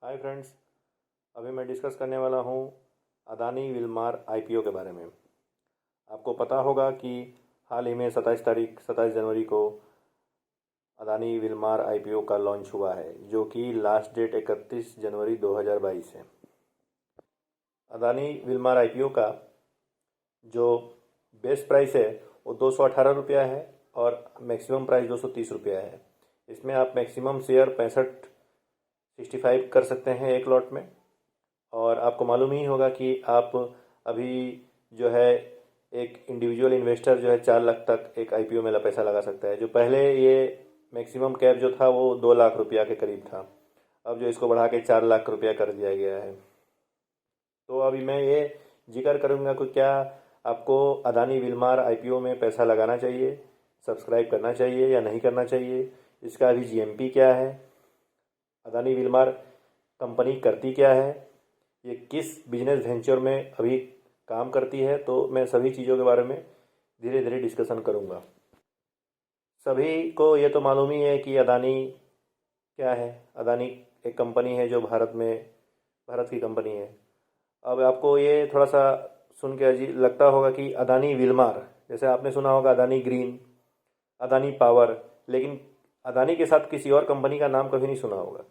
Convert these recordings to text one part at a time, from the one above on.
Hi friends. अभी मैं discuss करने वाला हूँ अदानी विलमार आईपीओ के बारे में। आपको पता होगा कि हाल ही में 27 जनवरी को अदानी विलमार आईपीओ का लॉन्च हुआ है, जो कि लास्ट डेट 31 जनवरी 2022 है। अदानी विलमार आईपीओ का जो बेस प्राइस है वो 218 रुपया है और मैक्सिमम प्राइस 230 रुपया है। इसमें आप मैक्सिमम शेयर 65 कर सकते हैं एक लॉट में। और आपको मालूम ही होगा कि आप अभी जो है एक इंडिविजुअल इन्वेस्टर जो है 4 लाख तक एक आईपीओ में पैसा लगा सकता है। जो पहले ये मैक्सिमम कैप जो था वो 2 लाख रुपया के करीब था, अब जो इसको बढ़ा के 4 लाख रुपया कर दिया गया है। तो अभी मैं ये जिक्र करूँगा कि क्या आपको अदानी विलमार आईपीओ में पैसा लगाना चाहिए, सब्सक्राइब करना चाहिए या नहीं करना चाहिए, इसका अभी जीएमपी क्या है, अदानी विलमार कंपनी करती क्या है, ये किस बिजनेस वेंचर में अभी काम करती है। तो मैं सभी चीज़ों के बारे में धीरे धीरे डिस्कशन करूँगा। सभी को ये तो मालूम ही है कि अदानी क्या है। अदानी एक कंपनी है जो भारत की कंपनी है। अब आपको ये थोड़ा सा सुन के अजीब लगता होगा कि अदानी विलमार, जैसे आपने सुना होगा अदानी ग्रीन, अदानी पावर, लेकिन अदानी के साथ किसी और कंपनी का नाम कभी नहीं सुना होगा।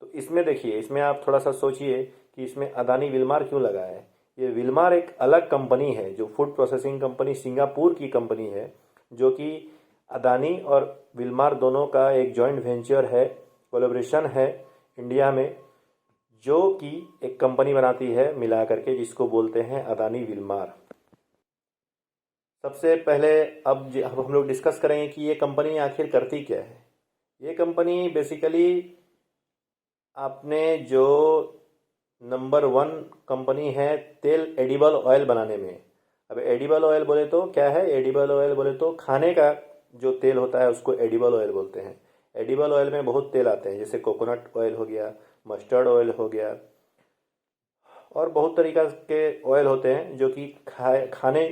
तो इसमें देखिए, इसमें आप थोड़ा सा सोचिए कि इसमें अदानी विलमार क्यों लगा है। ये विलमार एक अलग कंपनी है, जो फूड प्रोसेसिंग कंपनी सिंगापुर की कंपनी है, जो कि अदानी और विलमार दोनों का एक जॉइंट वेंचर है, कोलैबोरेशन है इंडिया में, जो कि एक कंपनी बनाती है मिला करके, जिसको बोलते हैं अदानी विलमार। सबसे पहले अब हम लोग डिस्कस करेंगे कि ये कंपनी आखिर करती क्या है। ये कंपनी बेसिकली आपने जो नंबर 1 कंपनी है तेल एडिबल ऑयल बनाने में। अब एडिबल ऑयल बोले तो क्या है? एडिबल ऑयल बोले तो खाने का जो तेल होता है उसको एडिबल ऑयल बोलते हैं। एडिबल ऑयल में बहुत तेल आते हैं, जैसे कोकोनट ऑयल हो गया, मस्टर्ड ऑयल हो गया, और बहुत तरीका के ऑयल होते हैं जो कि खाने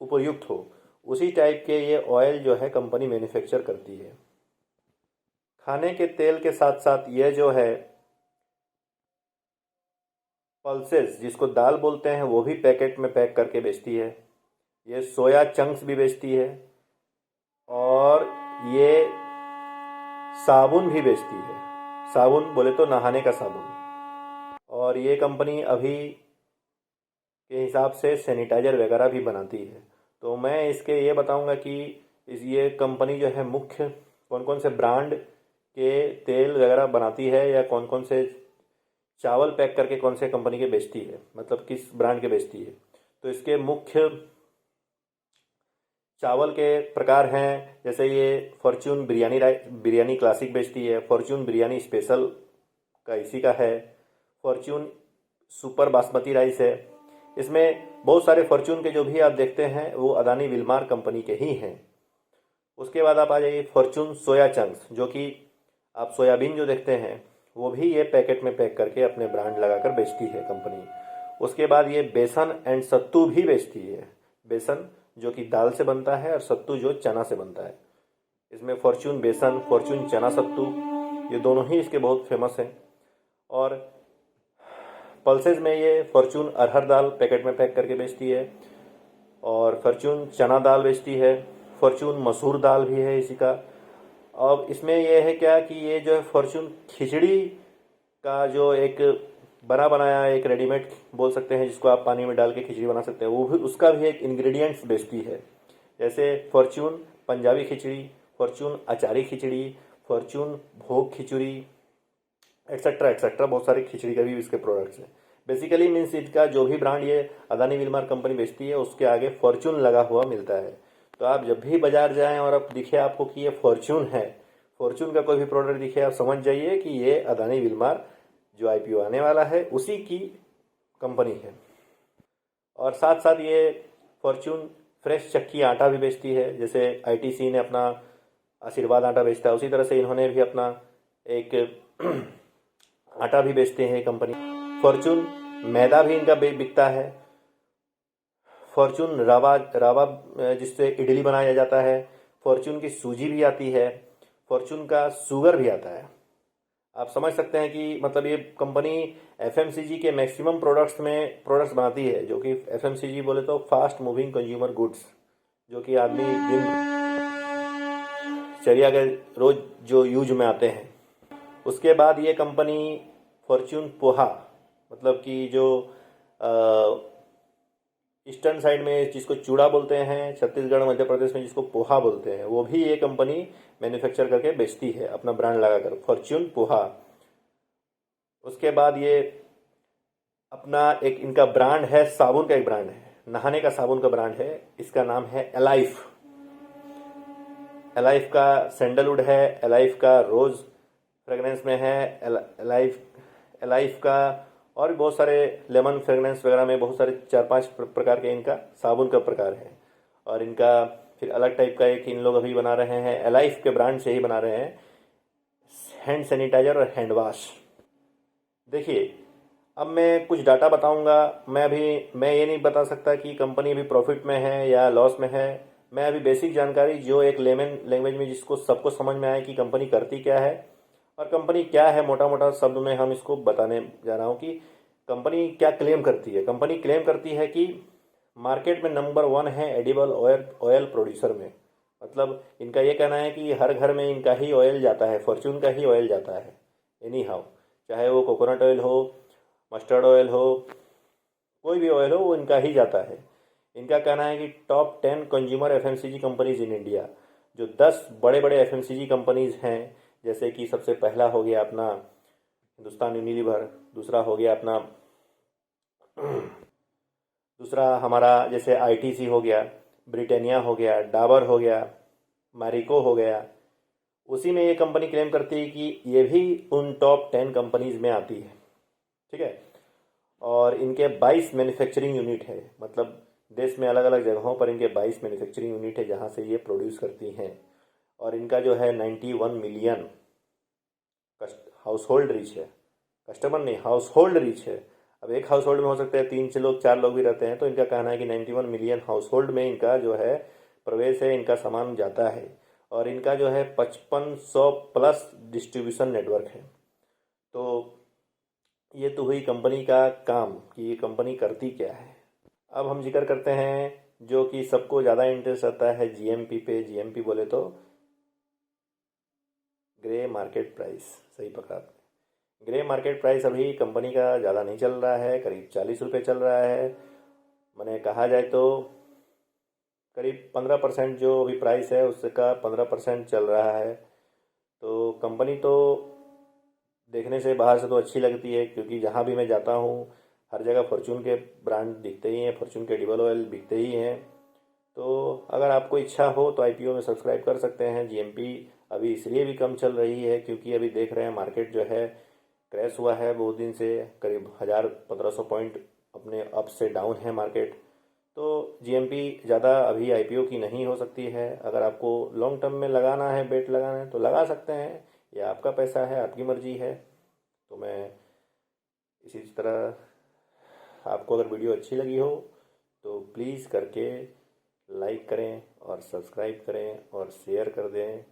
उपयुक्त हो। उसी टाइप के ये ऑयल जो है कंपनी मैन्युफैक्चर करती है। खाने के तेल के साथ साथ ये जो है पल्सेस, जिसको दाल बोलते हैं, वो भी पैकेट में पैक करके बेचती है। ये सोया चंक्स भी बेचती है और ये साबुन भी बेचती है। साबुन बोले तो नहाने का साबुन। और ये कंपनी अभी के हिसाब से सैनिटाइजर वगैरह भी बनाती है। तो मैं इसके ये बताऊंगा कि ये कंपनी जो है मुख्य कौन कौन से ब्रांड के तेल वगैरह बनाती है, या कौन कौन से चावल पैक करके कौन से कंपनी के बेचती है, मतलब किस ब्रांड के बेचती है। तो इसके मुख्य चावल के प्रकार हैं, जैसे ये फॉर्च्यून बिरयानी क्लासिक बेचती है, फॉर्च्यून बिरयानी स्पेशल का इसी का है, फॉर्च्यून सुपर बासमती राइस है। इसमें बहुत सारे फॉर्च्यून के जो भी आप देखते हैं वो अदानी विलमार कंपनी के ही हैं। उसके बाद आप आ जाइए फॉर्च्यून सोया चंक्स, जो कि आप सोयाबीन जो देखते हैं वो भी ये पैकेट में पैक करके अपने ब्रांड लगाकर बेचती है कंपनी। उसके बाद ये बेसन एंड सत्तू भी बेचती है। बेसन जो कि दाल से बनता है और सत्तू जो चना से बनता है। इसमें फॉर्च्यून बेसन, फॉर्च्यून चना सत्तू, ये दोनों ही इसके बहुत फेमस हैं। और पल्सेज में ये फॉर्च्यून अरहर दाल पैकेट में पैक करके बेचती है, और फॉर्च्यून चना दाल बेचती है, फॉर्च्यून मसूर दाल भी है इसी का। अब इसमें यह है क्या कि ये जो है फॉर्च्यून खिचड़ी का जो एक बना बनाया एक रेडीमेड बोल सकते हैं, जिसको आप पानी में डाल के खिचड़ी बना सकते हैं, वो भी उसका भी एक इंग्रेडिएंट्स बेचती है। जैसे फॉर्च्यून पंजाबी खिचड़ी, फॉर्च्यून अचारी खिचड़ी, फॉर्च्यून भोग खिचड़ी, एट्सेट्रा एट्सेट्रा, बहुत सारे खिचड़ी का भी इसके प्रोडक्ट्स हैं। बेसिकली मीन्स इसका जो भी ब्रांड ये अदानी विलमार कंपनी बेचती है उसके आगे फॉर्च्यून लगा हुआ मिलता है। तो आप जब भी बाजार जाएं और अब दिखे आपको कि ये फॉर्च्यून है, फॉर्च्यून का कोई भी प्रोडक्ट दिखे, आप समझ जाइए कि ये अदानी विलमार जो आईपीओ आने वाला है उसी की कंपनी है। और साथ साथ ये फॉर्च्यून फ्रेश चक्की आटा भी बेचती है। जैसे आईटीसी ने अपना आशीर्वाद आटा बेचता है, उसी तरह से इन्होंने भी अपना एक आटा भी बेचते हैं कंपनी। फॉर्च्यून मैदा भी इनका बिकता है। फॉर्च्यून रवा रवा जिससे इडली बनाया जाता है। फॉर्च्यून की सूजी भी आती है। फॉर्च्यून का शुगर भी आता है। आप समझ सकते हैं कि मतलब ये कंपनी एफएमसीजी के मैक्सिमम प्रोडक्ट्स बनाती है, जो कि एफएमसीजी बोले तो फास्ट मूविंग कंज्यूमर गुड्स, जो कि आदमी दिनचर्या के रोज जो यूज में आते हैं। उसके बाद ये कंपनी फॉर्च्यून पोहा, मतलब कि जो ईस्टर्न साइड में जिसको चूड़ा बोलते हैं, छत्तीसगढ़ मध्य प्रदेश में जिसको पोहा बोलते हैं, वो भी ये कंपनी मैन्युफैक्चर करके बेचती है अपना ब्रांड लगाकर, फॉर्च्यून पोहा। उसके बाद ये अपना एक इनका ब्रांड है, साबुन का एक ब्रांड है, नहाने का साबुन का ब्रांड है, इसका नाम है एलाइफ। एलाइफ का सैंडलवुड है, एलाइफ का रोज फ्रेगनेंस में है, एलाइफ का और भी बहुत सारे लेमन फ्रेगनेंस वगैरह में बहुत सारे 4-5 प्रकार के इनका साबुन का प्रकार है। और इनका फिर अलग टाइप का एक इन लोग अभी बना रहे हैं, एलाइफ के ब्रांड से ही बना रहे हैं, हैंड सैनिटाइजर और हैंड वॉश। देखिए, अब मैं कुछ डाटा बताऊंगा। मैं ये नहीं बता सकता कि कंपनी अभी प्रॉफिट में है या लॉस में है। मैं अभी बेसिक जानकारी जो एक लेमन लैंग्वेज में जिसको सबको समझ में आए कि कंपनी करती क्या है और कंपनी क्या है, मोटा मोटा शब्द में हम इसको बताने जा रहा हूँ कि कंपनी क्या क्लेम करती है। कंपनी क्लेम करती है कि मार्केट में नंबर 1 है एडिबल ऑयल प्रोड्यूसर में। मतलब इनका ये कहना है कि हर घर में इनका ही ऑयल जाता है, फॉर्च्यून का ही ऑयल जाता है एनी हाउ, चाहे वो कोकोनट ऑयल हो, मस्टर्ड ऑयल हो, कोई भी ऑयल हो, वो इनका ही जाता है। इनका कहना है कि top 10 consumer FMCG companies in India, जो 10 बड़े बड़े एफएमसीजी कंपनीज हैं, जैसे कि सबसे पहला हो गया अपना हिंदुस्तान यूनिलीवर, दूसरा हो गया अपना दूसरा हमारा जैसे आईटीसी हो गया, ब्रिटानिया हो गया, डाबर हो गया, मैरिको हो गया। उसी में ये कंपनी क्लेम करती है कि ये भी उन टॉप 10 कंपनीज में आती है। ठीक है। और इनके 22 मैन्युफैक्चरिंग यूनिट है, मतलब देश में अलग अलग जगहों पर इनके 22 मैन्युफैक्चरिंग यूनिट है जहाँ से ये प्रोड्यूस करती हैं। और इनका जो है 91 मिलियन हाउस होल्ड रीच है, कस्टमर नहीं, हाउस होल्ड रीच है। अब एक हाउस होल्ड में हो सकते हैं 3 लोग 4 लोग भी रहते हैं, तो इनका कहना है कि 91 मिलियन हाउस होल्ड में इनका जो है प्रवेश है, इनका सामान जाता है। और इनका जो है 5500 प्लस डिस्ट्रीब्यूशन नेटवर्क है। तो ये तो हुई कंपनी का काम कि ये कंपनी करती क्या है। अब हम जिक्र करते हैं जो कि सबको ज़्यादा इंटरेस्ट आता है जीएमपी पे। जीएमपी बोले तो ग्रे मार्केट प्राइस, सही पकड़ा आपने। ग्रे मार्केट प्राइस अभी कंपनी का ज़्यादा नहीं चल रहा है, करीब 40 रुपये चल रहा है। मैंने कहा जाए तो करीब 15% जो अभी प्राइस है उसका 15% चल रहा है। तो कंपनी तो देखने से बाहर से तो अच्छी लगती है, क्योंकि जहाँ भी मैं जाता हूँ हर जगह फॉर्च्यून के ब्रांड दिखते ही हैं, फॉर्च्यून के एडिबल ऑयल बिकते ही हैं। तो अगर आपको इच्छा हो तो आईपीओ में सब्सक्राइब कर सकते हैं। जीएमपी अभी इसलिए भी कम चल रही है क्योंकि अभी देख रहे हैं मार्केट जो है क्रैश हुआ है बहुत दिन से, करीब 1000-1500 पॉइंट अपने अप से डाउन है मार्केट। तो जीएमपी ज़्यादा अभी आईपीओ की नहीं हो सकती है। अगर आपको लॉन्ग टर्म में लगाना है, बेट लगाना है, तो लगा सकते हैं, ये आपका पैसा है, आपकी मर्जी है। तो मैं इसी तरह आपको अगर वीडियो अच्छी लगी हो तो प्लीज़ करके लाइक करें और सब्सक्राइब करें और शेयर कर दें।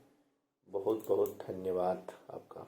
बहुत बहुत धन्यवाद आपका।